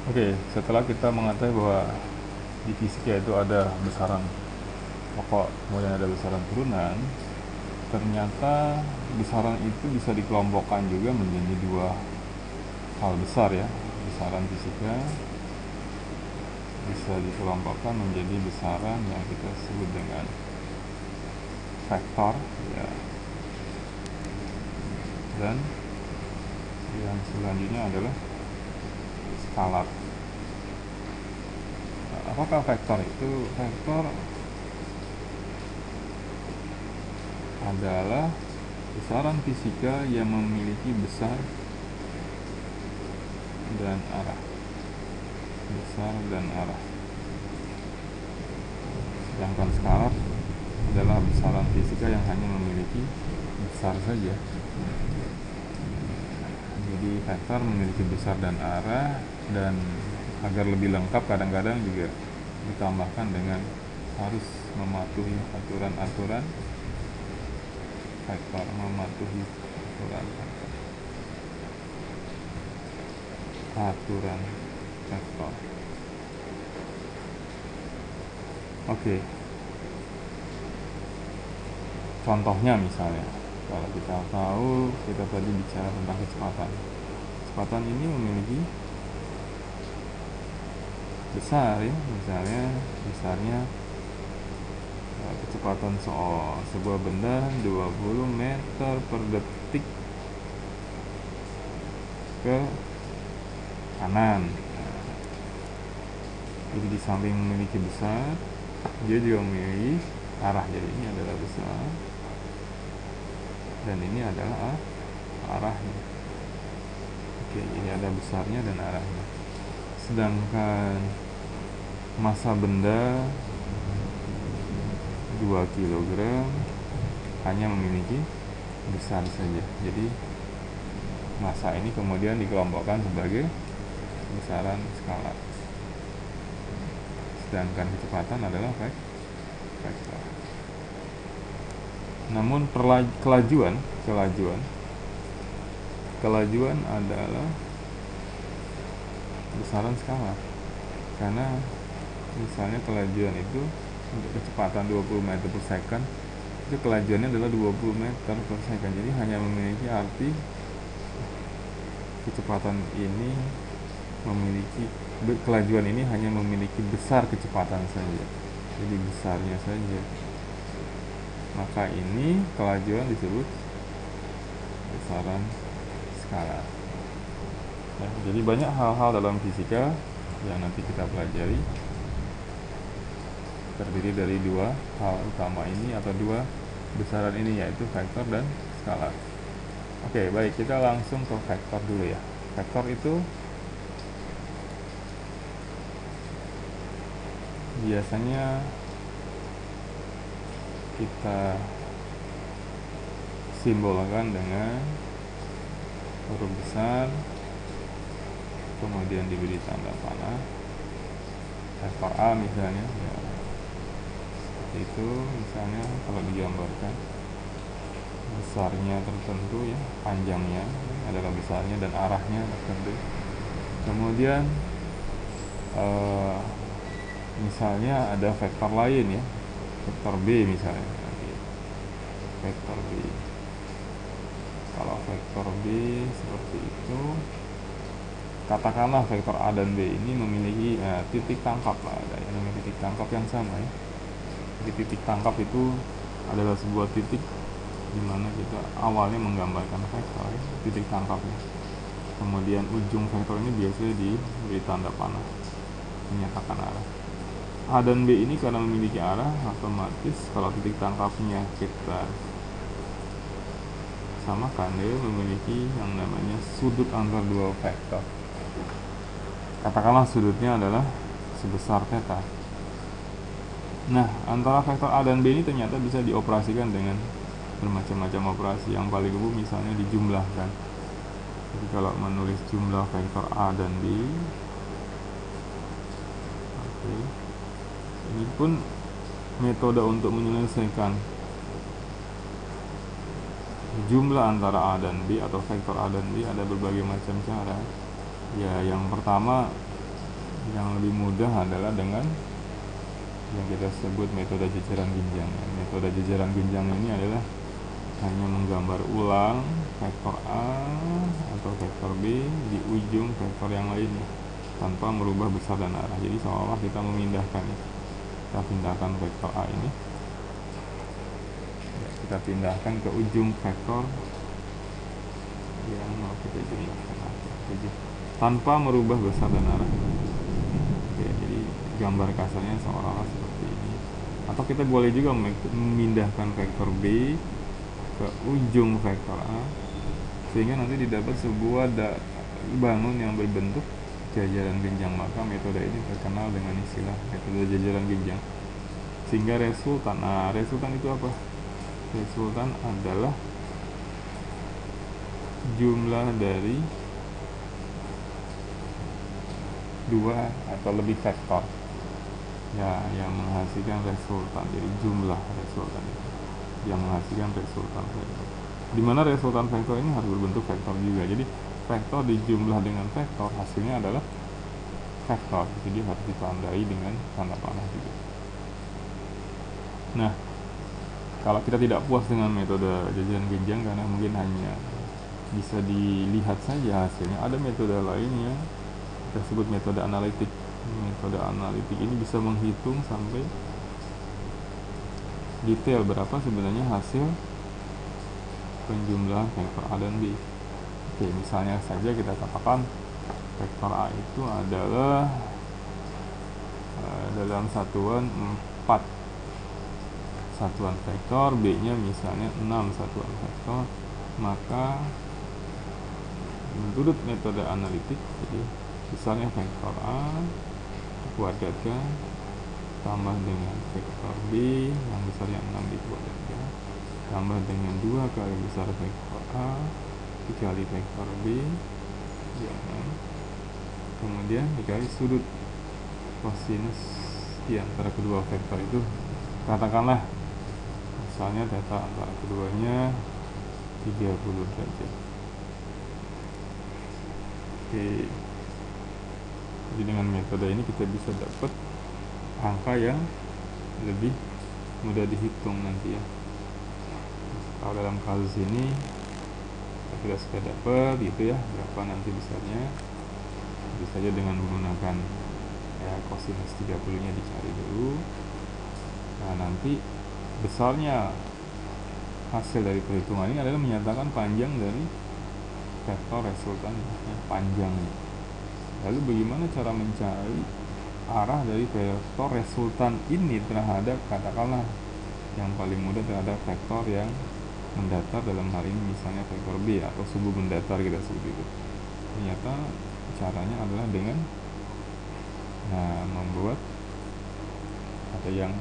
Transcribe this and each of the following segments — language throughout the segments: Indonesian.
Oke, setelah kita mengetahui bahwa di fisika itu ada besaran pokok, kemudian ada besaran turunan, ternyata besaran itu bisa dikelompokkan juga menjadi dua hal besar ya. Besaran fisika bisa dikelompokkan menjadi besaran yang kita sebut dengan vektor ya, dan yang selanjutnya adalah skalar. Nah, apakah vektor itu? Vektor adalah besaran fisika yang memiliki besar dan arah. Besar dan arah. Sedangkan skalar adalah besaran fisika yang hanya memiliki besar saja. Jadi vektor memiliki besar dan arah, dan agar lebih lengkap kadang-kadang juga ditambahkan dengan harus mematuhi aturan-aturan vektor, mematuhi aturan vektor. Oke. Contohnya misalnya, kalau kita tahu, kita tadi bicara tentang kecepatan. Kecepatan ini memiliki besar ya, misalnya besarnya kecepatan sebuah benda 20 meter per detik ke kanan. Jadi di samping memiliki besar, dia juga memiliki arah. Jadi ini adalah besar dan ini adalah arahnya. Oke, ini ada besarnya dan arahnya. Sedangkan massa benda 2 kg hanya memiliki besar saja. Jadi massa ini kemudian dikelompokkan sebagai besaran skalar. Sedangkan kecepatan adalah vektor. Namun kelajuan adalah besaran skalar. Karena misalnya kelajuan itu untuk kecepatan 20 meter per second, itu kelajuannya adalah 20 meter per second. Jadi hanya memiliki arti kecepatan ini kelajuan ini hanya memiliki besar kecepatan saja. Jadi besarnya saja. Maka ini kelajuan disebut besaran skalar. Nah, jadi banyak hal-hal dalam fisika yang nanti kita pelajari terdiri dari dua hal utama ini atau dua besaran ini, yaitu vektor dan skalar. Oke, baik, kita langsung ke vektor dulu ya. Vektor itu biasanya kita simbolkan dengan huruf besar, kemudian diberi tanda panah, vektor A misalnya ya. Seperti itu misalnya kalau digambarkan besarnya tertentu ya, panjangnya adalah besarnya dan arahnya tertentu. Kemudian misalnya ada vektor lain ya, vektor B misalnya. Vektor B, kalau vektor B seperti itu, katakanlah vektor A dan B ini memiliki titik tangkap lah, ada yang memiliki titik tangkap yang sama ya. Jadi titik tangkap itu adalah sebuah titik di mana kita awalnya menggambarkan vektor ya, titik tangkapnya. Kemudian ujung vektor ini biasanya diberi tanda panah menyatakan arah. A dan B ini karena memiliki arah, otomatis kalau titik tangkapnya kita samakan, dia memiliki yang namanya sudut antar dua vektor. Katakanlah sudutnya adalah sebesar theta. Nah, antara vektor A dan B ini ternyata bisa dioperasikan dengan bermacam-macam operasi. Yang paling umum misalnya dijumlahkan. Jadi kalau menulis jumlah vektor A dan B, ini pun metode untuk menyelesaikan jumlah antara A dan B atau vektor A dan B ada berbagai macam cara. Ya, yang pertama Yang lebih mudah adalah dengan yang kita sebut metode jajaran ginjang. Metode jajaran ginjang ini adalah hanya menggambar ulang vektor A atau vektor B di ujung vektor yang lainnya tanpa merubah besar dan arah. Jadi seolah-olah kita memindahkan, kita pindahkan vektor A ini, kita pindahkan ke ujung vektor yang mau kita jumlahkan tanpa merubah besar dan arah. Oke, jadi gambar kasarnya seolah-olah seperti ini. Atau kita boleh juga memindahkan vektor B ke ujung vektor A sehingga nanti didapat sebuah bangun yang berbentuk jajaran ginjang. Maka metode ini terkenal dengan istilah metode jajaran ginjang. Sehingga resultan, resultan itu apa? Resultan adalah jumlah dari dua atau lebih vektor ya yang menghasilkan resultan. Jadi jumlah resultan itu yang menghasilkan resultan vektor, dimana resultan vektor ini harus berbentuk vektor juga. Jadi vektor dijumlah dengan vektor, hasilnya adalah vektor, jadi harus ditandai dengan tanda panah juga. Nah, kalau kita tidak puas dengan metode jajaran ginjang karena mungkin hanya bisa dilihat saja hasilnya, ada metode lainnya, kita sebut metode analitik. Metode analitik ini bisa menghitung sampai detail berapa sebenarnya hasil penjumlahan vektor A dan B. Oke, misalnya saja kita katakan vektor A itu adalah dalam satuan 4 satuan vektor, B nya misalnya 6 satuan vektor, maka menurut metode analitik, jadi misalnya vektor A dikuadratkan tambah dengan vektor B yang besarnya 6 dikuadratkan tambah dengan 2 kali besar vektor A dikali vektor B ya, kemudian dikali sudut kosinus di antara kedua vektor itu, katakanlah misalnya data antara keduanya 30 derajat. Oke, jadi dengan metode ini kita bisa dapat angka yang lebih mudah dihitung nanti ya. Kalau dalam kasus ini kita sudah dapat gitu ya berapa nanti besarnya, bisa saja dengan menggunakan ya kosinus 30 nya dicari dulu. Nah, nanti besarnya hasil dari perhitungan ini adalah menyatakan panjang dari vektor resultan ya, panjangnya. Lalu bagaimana cara mencari arah dari vektor resultan ini terhadap, katakanlah yang paling mudah, terhadap vektor yang mendatar, dalam hal ini misalnya vektor B atau sumbu mendatar kita sebut itu. Ternyata caranya adalah dengan membuat atau yang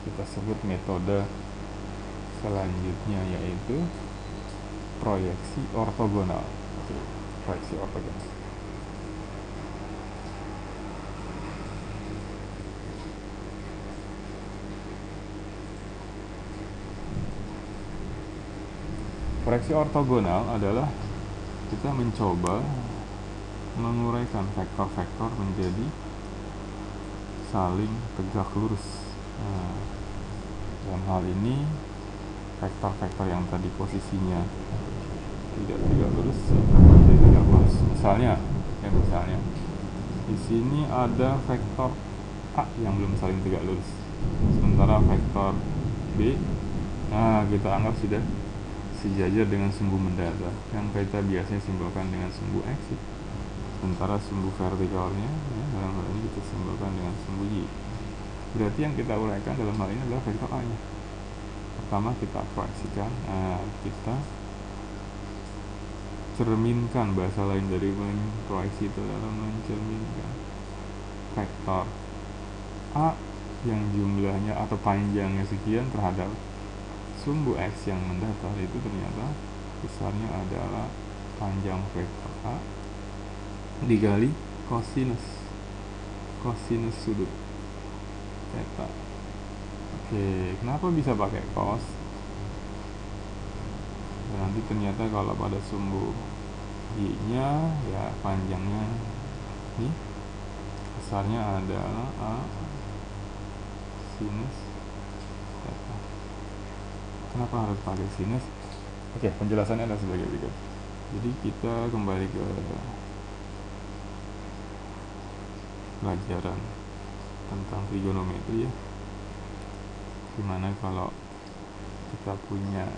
kita sebut metode selanjutnya, yaitu proyeksi ortogonal. Proyeksi ortogonal. Proyeksi ortogonal adalah kita mencoba menguraikan vektor-vektor menjadi saling tegak lurus. Dalam hal ini vektor-vektor yang tadi posisinya tidak tegak lurus menjadi tegak lurus. Misalnya di sini ada vektor A yang belum saling tegak lurus, sementara vektor B kita anggap sudah sejajar dengan sumbu mendatar yang kita biasanya simbolkan dengan sumbu X. Sementara sumbu vertikalnya dalam hal ini kita simbolkan dengan sumbu Y. Berarti yang kita uraikan dalam hal ini adalah vektor A nya. Pertama kita proyeksikan, kita cerminkan, bahasa lain dari proyeksi itu adalah mencerminkan vektor A yang jumlahnya atau panjangnya sekian terhadap sumbu X yang mendatar, itu ternyata besarnya adalah panjang vektor A dikali kosinus sudut theta. Oke, kenapa bisa pakai cos? Dan nanti ternyata kalau pada sumbu Y nya ya panjangnya ini besarnya adalah A sinus theta. Kenapa harus pakai sinus? Oke, penjelasannya adalah sebagai berikut. Jadi kita kembali ke pelajaran tentang trigonometri ya, dimana kalau kita punya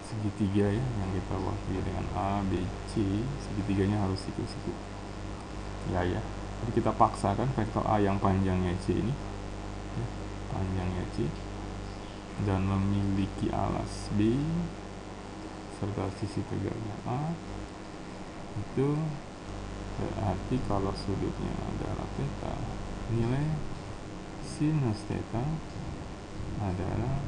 segitiga ya yang kita wakili dengan A, B, C, segitiganya harus siku-siku ya. Jadi kita paksakan vektor A yang panjangnya C ini ya, panjangnya C dan memiliki alas B serta sisi tegaknya A, itu berarti kalau sudutnya adalah theta, nilai sinus theta adalah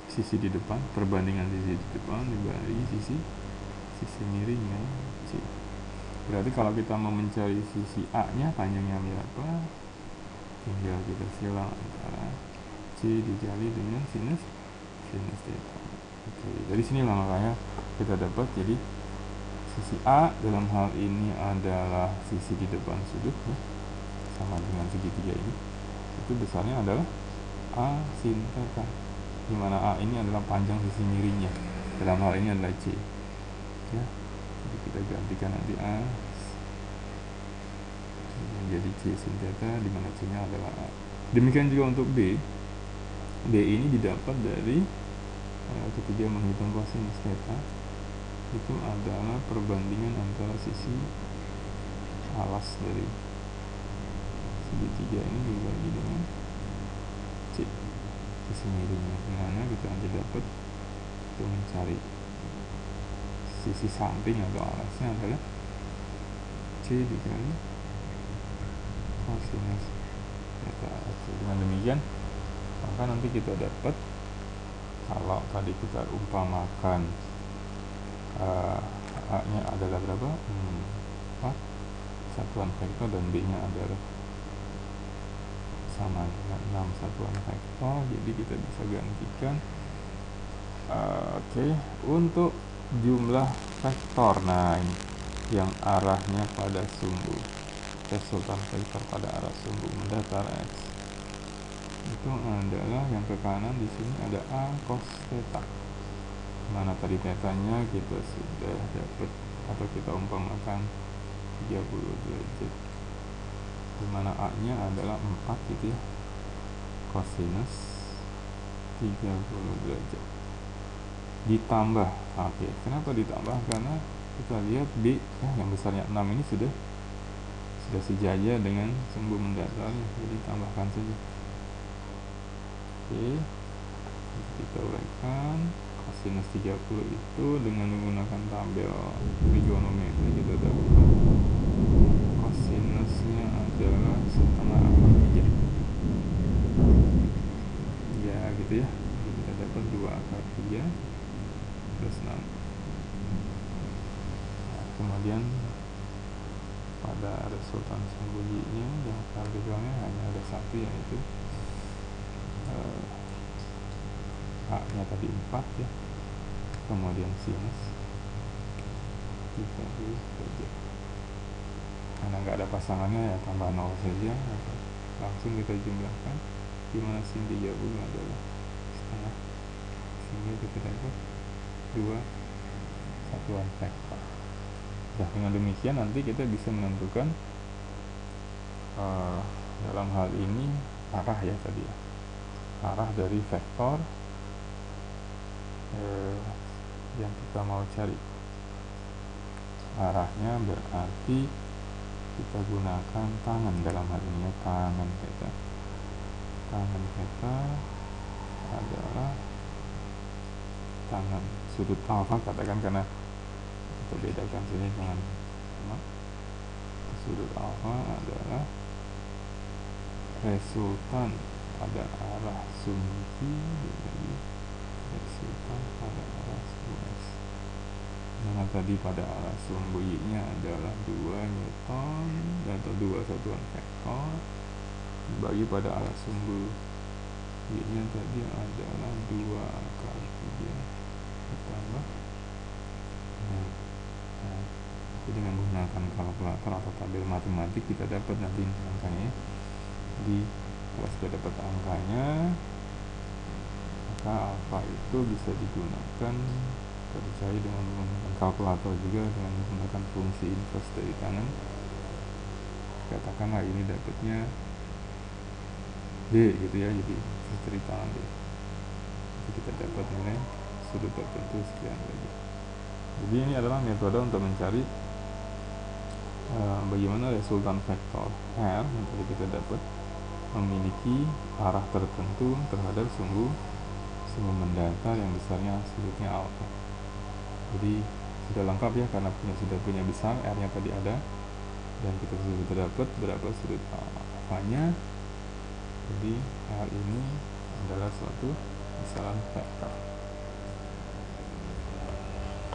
sisi di depan, perbandingan sisi di depan dibagi sisi miringnya C. Berarti kalau kita mau mencari sisi A nya panjangnya berapa, tinggal kita silang antara C dikali dengan sinus theta. Oke, dari sinilah makanya kita dapat, jadi sisi A dalam hal ini adalah sisi di depan sudut ya, sama dengan segitiga ini, itu besarnya adalah A sin theta, di mana A ini adalah panjang sisi miringnya, dalam hal ini adalah C ya. Jadi kita gantikan nanti A menjadi C sin theta, di mana C nya adalah A. Demikian juga untuk B. B ini didapat dari ketika menghitung kosinus theta, itu adalah perbandingan antara sisi alas dari segitiga ini dibagi dengan C sisi miringnya, dimana kita nanti dapat untuk mencari sisi samping atau alasnya adalah C dikali kosinus theta. Dengan demikian maka nanti kita dapat, kalau tadi kita umpamakan A nya adalah berapa? 4 satuan vektor dan B nya adalah sama dengan 6 satuan vektor, jadi kita bisa gantikan untuk jumlah vektor. Nah, ini yang arahnya pada sumbu, resultan vektor pada arah sumbu mendatar X, itu adalah yang ke kanan. Di sini ada A cos theta, mana tadi tetanya kita sudah dapat atau kita umpamakan 30 derajat, dimana A nya adalah 4 gitu ya, kosinus 30 derajat ditambah, kenapa ditambah, karena kita lihat B ya, yang besarnya 6 ini sudah sejajar dengan sumbu mendatarnya, jadi tambahkan saja. Kita uraikan kosinus 30 itu dengan menggunakan tabel trigonometri, kita dapat kosinusnya adalah setengah akar 3 ya gitu ya. Jadi kita dapat 2 akar 3 plus 6. Nah, kemudian pada resultan sumbunya yang partikelnya hanya ada satu, yaitu A nya tadi 4 ya, kemudian sinus 30 derajat. Karena nggak ada pasangannya ya tambah 0 saja, langsung kita jumlahkan, dimana sin 30 adalah setengah, sehingga kita dapat 2 satuan vektor. Nah, dengan demikian nanti kita bisa menentukan dalam hal ini arah ya tadi ya, arah dari vektor yang kita mau cari. Arahnya berarti kita gunakan tangan dalam hal ini ya, tangan theta. Tangan theta adalah tangan sudut alfa, katakan, karena kita bedakan saja dengan sudut alfa adalah resultan pada arah sumbu dibagi resultan pada arah sumbu X. Karena tadi pada arah sumbu Y nya adalah 2 Newton atau 2 satuan vektor, dibagi pada arah sumbu Y nya tadi adalah 2 akar 3 ditambah Jadi dengan menggunakan kalkulator atau tabel matematik kita dapat nanti angkanya. Jadi kalau sudah dapat angkanya, maka alfa itu bisa digunakan, kita percaya dengan menggunakan kalkulator juga, dengan menggunakan fungsi inverse dari kanan. Katakanlah ini dapatnya D gitu ya, jadi dari tangan D. Jadi kita dapat nilai sudut tertentu sekian tadi. Jadi ini adalah metode untuk mencari bagaimana resultan vektor R yang tadi kita dapat memiliki arah tertentu terhadap sumbu mendatar yang besarnya sudutnya alfa. Jadi sudah lengkap ya, karena sudah punya besar R nya tadi ada, dan kita sudah dapat berapa sudut alfanya. Jadi R ini adalah suatu besaran vektor.